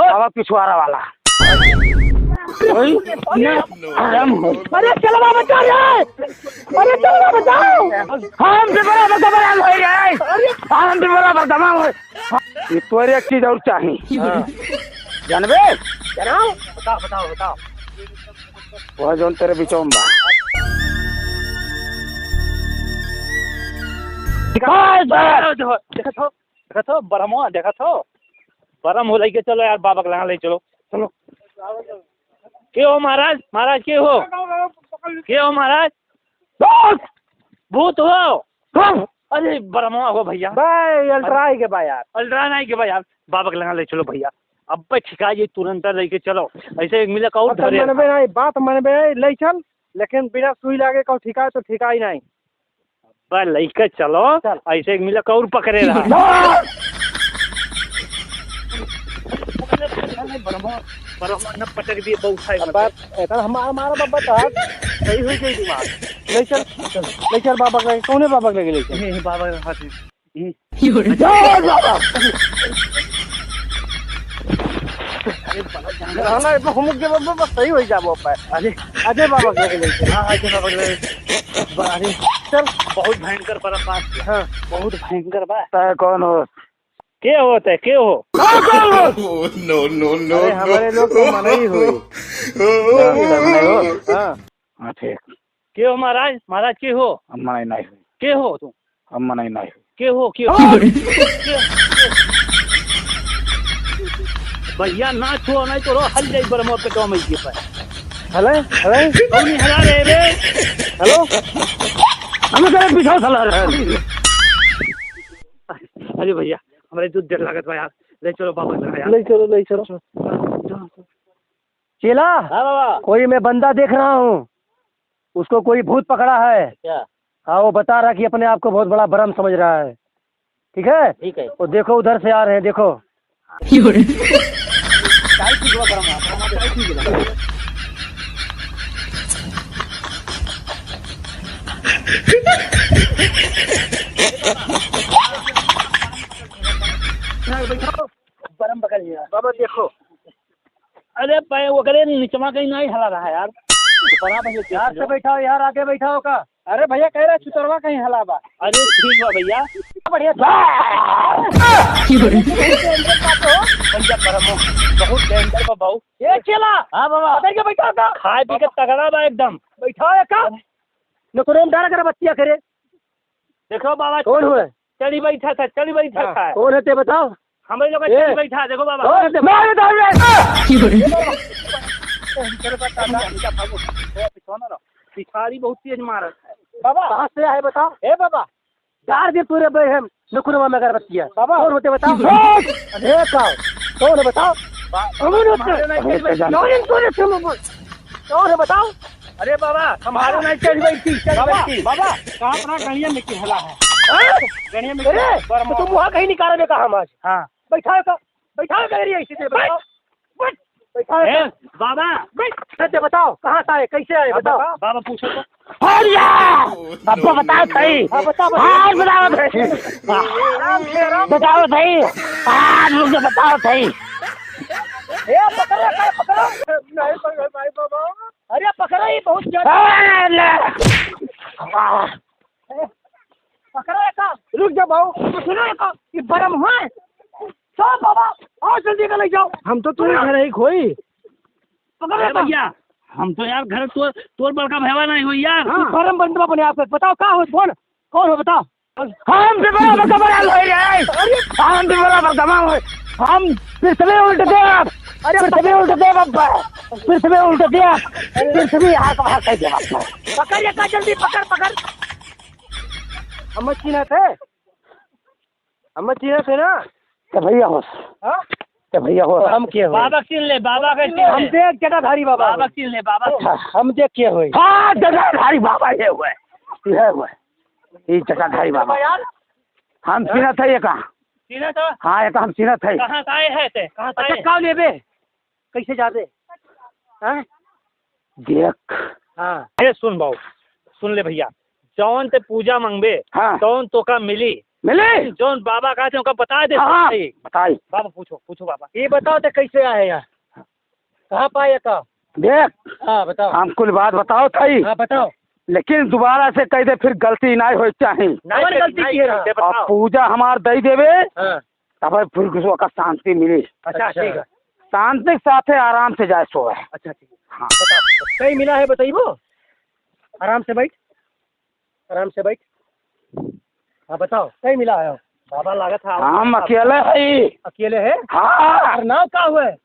बाबा पिछुआरा वाला। अरे चलो बाबा बचा रे, अरे चलो बाबा बचाओ, हम से बड़ा बदमाश हो गए, हम से बड़ा बदमाश हो। ये तोरे एक चीज और चाहिए जानबे? बताओ बताओ बताओ। वह जोन तेरे बिचों बा देखा थो बरमो देखा थो बरम हो लेके चलो यार बाबा के लगा ले चलो चलो। के हो महाराज? महाराज के हो? के हो महाराज? भूत हो? अरे बरमो हो भैया भाई अल्ट्राई के बा यार, अल्ट्रा नहीं के भाई यार बाबा के लगा ले चलो भैया। अब पे ठिका ये तुरंत लेके चलो, ऐसे एक मिले और धरे मनबे नहीं बात मनबे ले चल, लेकिन बिना सुई लागे कहो ठिका तो ठिका ही नहीं। पर लेके चलो ऐसे एक मिले और पकड़े रहा। न पटक दिए बहुत हमारा बाबा था सही हुई गई दिमाग। ले चल बाबा के कौन है बाबा के ले चल बाबा हम के बाबा सही हो जाबो अरे अजय बाबा के ले चल। हाँ अजय बाबा अरे चल बहुत भयंकर परपास। हाँ बहुत भयंकर बा। कौन हो? के होते के हो? नो नो नो हमारे लोग को मना ही हुई। हाँ ठीक। के हो महाराज? महाराज के हो? हम मना नहीं हुई। के हो तुम? हम मना नहीं हुई। के हो? के भैया ना छुओ नहीं तो हल जाई बरमो पे तो मैं के पर। हेलो हेलो कौन हला रे बे? हेलो हम तेरे पीछे चला रहे। अरे भैया हमारे दूध देर लागत बा यार, ले चलो बाबा लगा यार। ले चलो ले चलो। चेला हाँ बाबा कोई मैं बंदा देख रहा हूँ, उसको कोई भूत पकड़ा है। क्या? हाँ वो बता रहा कि अपने आप को बहुत बड़ा भ्रम समझ रहा है। ठीक है ठीक है। वो देखो उधर से आ रहे हैं देखो। बरम पकड़ लिया बाबा देखो। अरे पे वो करे नीचवा कहीं नहीं हला रहा है यार। यार से बैठाओ यार, आके बैठाओ का। अरे भैया कह रहा चुतरवा कहीं हलावा। अरे ठीक है भैया बढ़िया बहुत डेंजर बा भाऊ। ये चला। हाँ बाबा के बैठा था खाए पी के तगड़ा बा एकदम। बैठाओ का नकुरेम डाल कर बच्चिया करे। देखो बाबा कौन हुए? चली बैठा था चली बैठा था। कौन है ते बताओ। हमारे लोग चली बैठा देखो बाबा। पिछाड़ी बहुत तेज मारत है। बाबा कहाँ से आए बताओ। ए बाबा चार दिन पूरे बे हम नकुरवा में अगरबत्तियाँ। बाबा कौन होते बताओ। अरे कौन है बताओ। कौन है बताओ। अरे बाबा हमारे नहीं चल बैठी बाबा कहाँ अपना गणिया में हला है। गणिया में तुम वहाँ कहीं निकाले में कहा आज। हाँ बैठाओ का बैठाओ इसी से बताओ। बैठाओ बाबा सत्य बताओ कहाँ से आए कैसे आए बताओ। बाबा पूछो तो। बाबा बताओ सही। बताओ बताओ सही। आज मुझे बताओ सही। पकड़ो अरे पकड़ो ये बहुत पकड़ो रुक जाओ भाऊ सुनो ये बरम हुआ है। चलो बाबा और जल्दी कर ले जाओ। हम तो तुम्हें घर ही खोई। पकड़ो भैया हम तो यार घर तोर बड़का भैया नहीं हुई यार। बरम बंदवा बने आप बताओ कहाँ हो कौन हो बताओ। हम से बड़ा बदमाश हो गए। हम से बड़ा बदमाश हो। हम पृथ्वी उल्ट दे। अरे पृथ्वी उल्ट दे बाबा पृथ्वी उल्ट दे। पृथ्वी हाथ दे पकड़ का जल्दी पकड़। हम चीना थे ना तो भैया हो तो भैया हो। हम क्या हो बाबा चिन ले बाबा के हम देख जटाधारी बाबा। बाबा चिन ले बाबा हम देख के हुए। हाँ जटाधारी बाबा ये हुए ये जटाधारी बाबा। हम सीना थे ये कहाँ सीना था। हाँ ये हम सीना थे। कहाँ आए हैं ते कहाँ आए कहाँ ले बे कैसे जाते देख। हाँ सुन बाबू सुन ले भैया जौन ते पूजा मंगबे हाँ तौन तो का मिली। मिली जोन बाबा कहा थे उनका बता दे। हाँ बताई। बाबा पूछो पूछो बाबा। ये बताओ तो कैसे आए यार, कहाँ पाए का? देख हाँ बताओ। हम कुल बात बताओ थी, हाँ बताओ। लेकिन दोबारा से कह दे फिर गलती ना हो चाहिए। हमारी गलती की है ना? और पूजा हमार दई देवे हाँ। तब फिर किसी का शांति मिली। अच्छा ठीक है। शांति के साथ आराम से जाए सोए। अच्छा ठीक है। हाँ बताओ कहीं मिला है बताइए। आराम से बैठ, आराम से बैठ। हाँ बताओ कहीं मिला है? बाबा लागत था हम अकेले है। अकेले है? हाँ और नाव का हुआ है?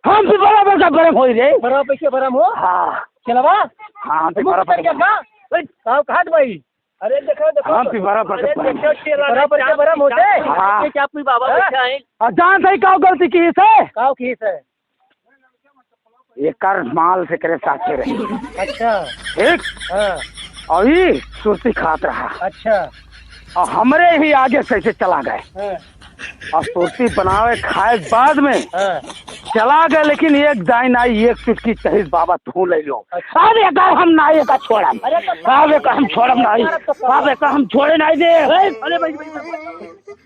हम भी बराबर का बरम हो रे। बड़ा पैसे बरम हो? हाँ चलवा हाँ हम भी मुक्त बराबर करके का कहाँ घाट भाई? अरे देखो देखो हम भी बराबर का बरम। बराबर के बरम होते। हाँ। क्या कोई बाबा बैठा है? और जान सही का गलती की से काव की है? ये कर माल से करे साथे रही। अच्छा ठीक। हाँ। और ये सुरती खात रहा अच्छा और हमरे ही आगे कैसे चला गए हाँ। और सुरती बनावे खाए बाद में हाँ। चला गए, लेकिन एक दाई नाई एक चुटकी चाहिए बाबा तू ले लो। अच्छा। अब एक हम नाई का छोड़म। अब एक हम छोड़म नहीं। अब एक हम छोड़े नहीं दे। अरे भाई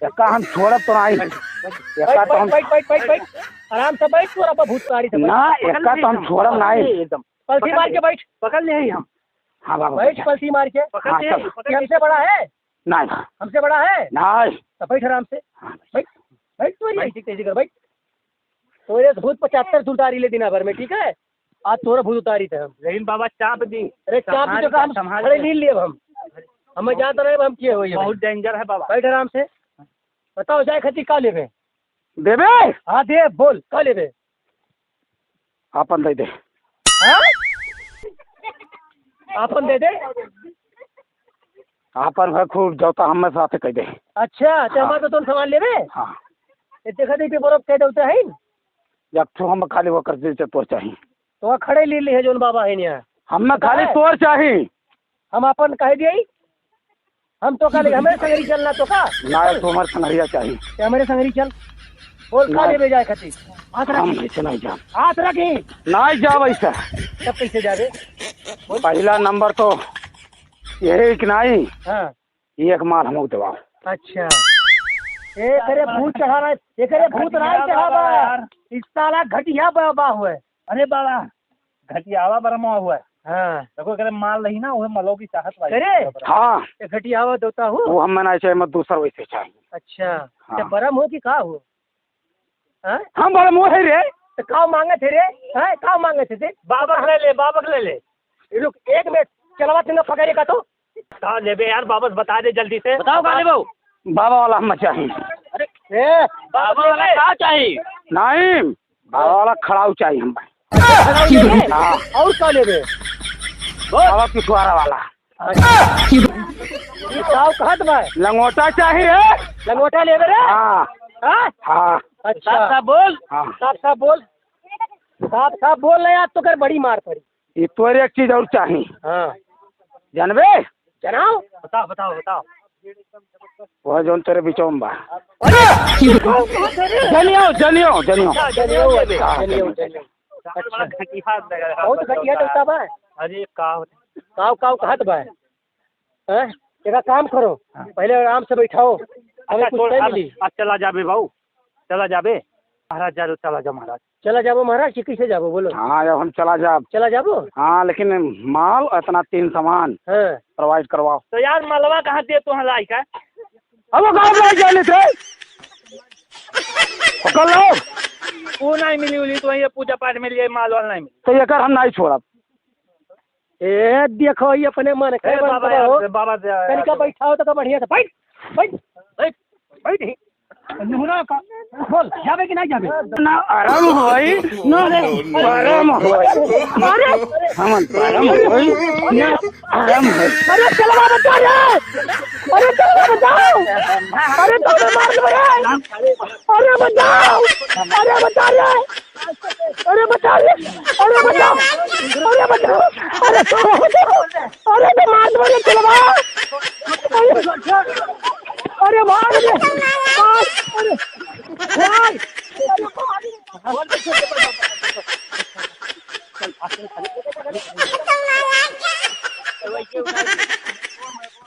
एक हम छोड़ब तो नहीं। एक तो हम बैठ आराम से बैठ। तू अब भूतकारी से ना एक तो हम छोड़म नहीं एकदम। पलटी मार के बैठ। पकड़ ले हम। हाँ बाबा बैठ पलटी मार के। पकड़ ले ये हमसे बड़ा है? नहीं हमसे बड़ा है? नहीं। तो बैठ आराम से। बैठ बैठ तू ऐसी तेजी कर बैठ। तोरे भूत 75 उतारी ले दिना भर में, ठीक है? आज तोरा भूत उतारी थे हम। लेकिन बाबा चाप दी। अरे चाप भी तो हम खड़े लील लिए हम। हमें जानते रहे हम किए हुए। बहुत डेंजर है बाबा। बैठ आराम से। बताओ जाए खती का लेवे? देवे हाँ दे बोल का लेवे? अपन दे दे। हाँ? आपन दे दे। अपन है खूब जोता हम साथ कह दे। अच्छा तो हमारे तो तुम सामान लेवे? हाँ देखा देखी बर्फ कह देते है जब तो हम खाली वो कर दे तो चाहिए। तो खड़े ली ली है जोन बाबा है यहाँ। हमें खाली तोड़ चाहिए। हम अपन कह दिए हम तो कल हमें संगरी चलना तो का ना तुम्हारे संगरिया चाहिए। क्या हमारे संगरी चल बोल का ले जाए खती। हाथ हम रखी ऐसे नहीं जा हाथ रखी नहीं जा वैसा। तब कैसे जावे? पहला नंबर तो यही कि नहीं हाँ एक माल हम दबाओ। अच्छा एक अरे भूत चढ़ाना एक अरे भूत नहीं चढ़ावा इस साला घटिया बाबा हुए। अरे बाबा घटियावा बरमा हुआ है। हाँ देखो करे माल रही ना वो मलो की चाहत वाली। अरे हाँ घटियावा देता हूँ। वो हमें नहीं चाहिए, मत दूसरा वैसे चाहिए। अच्छा हाँ। तो बरम हो कि का हो? हाँ हम बड़े मुँह है रे। तो काव मांगे थे रे? हाँ काव मांगे थे? बाबा ले ले बाबा ले ले। रुक एक मिनट चलवा तुमने पकड़े का तो कहा लेबे यार बाबा बता दे जल्दी से। बताओ कहा लेबो? बाबा वाला हमें चाहिए। ए बाबा वाला कहा चाहिए? नहीं बाबा वाला खड़ाऊ चाहिए हमें। हाँ और का लेबे? बाबा पिछवाड़ा वाला। ये काव कहत बा लंगोटा चाहिए। लंगोटा लेबे रे? हाँ हाँ हाँ अच्छा साफ बोल। हाँ साफ साफ बोल। साफ साफ बोल रहे आज तो कर बड़ी मार पड़ी। ये तो एक चीज और चाहिए हाँ जानबे। जनाओ बताओ बताओ बताओ। वह जोन तेरे बीचों में बा। जनियो जनियो जनियो। बड़ा घटिया लगा। बहुत घटिया डरता बा। अरे का काव काव कहत बा। हैं एक काम करो पहले आराम से बैठाओ हमें कुछ नहीं मिली। आज चला जाबे बाबू चला जाबे। महाराज जा चला जा महाराज। चला जाबो महाराज कि कैसे जाबो बोलो? हाँ जब हम चला जा। चला जाबो? हाँ लेकिन माल इतना 3 सामान हाँ प्रोवाइड करवाओ। तो यार मलवा कहाँ दे तू लाई का? अब वो कहाँ पे जाने थे पकड़ लो। वो नहीं मिली उली तो ये पूजा पाठ में लिए माल वाल नहीं मिली। तो ये कर हम नहीं छोड़ा। ए देखो ये अपने मन के बाबा हो बाबा तनिका बैठाओ तो बढ़िया से बैठ बैठ बैठ बैठ बोल जावे कि नहीं जावे? ना आराम होई ना आराम होई। अरे हम आराम होई ना आराम होई। अरे चलवा बचा रे। अरे चलवा बचाओ। अरे तो मार दो रे। अरे बचाओ। अरे बचा रे। अरे बचा रे। अरे बचाओ। अरे बचाओ। अरे अरे तो मार दो रे चलवा। अरे मार रे मार। अरे मार।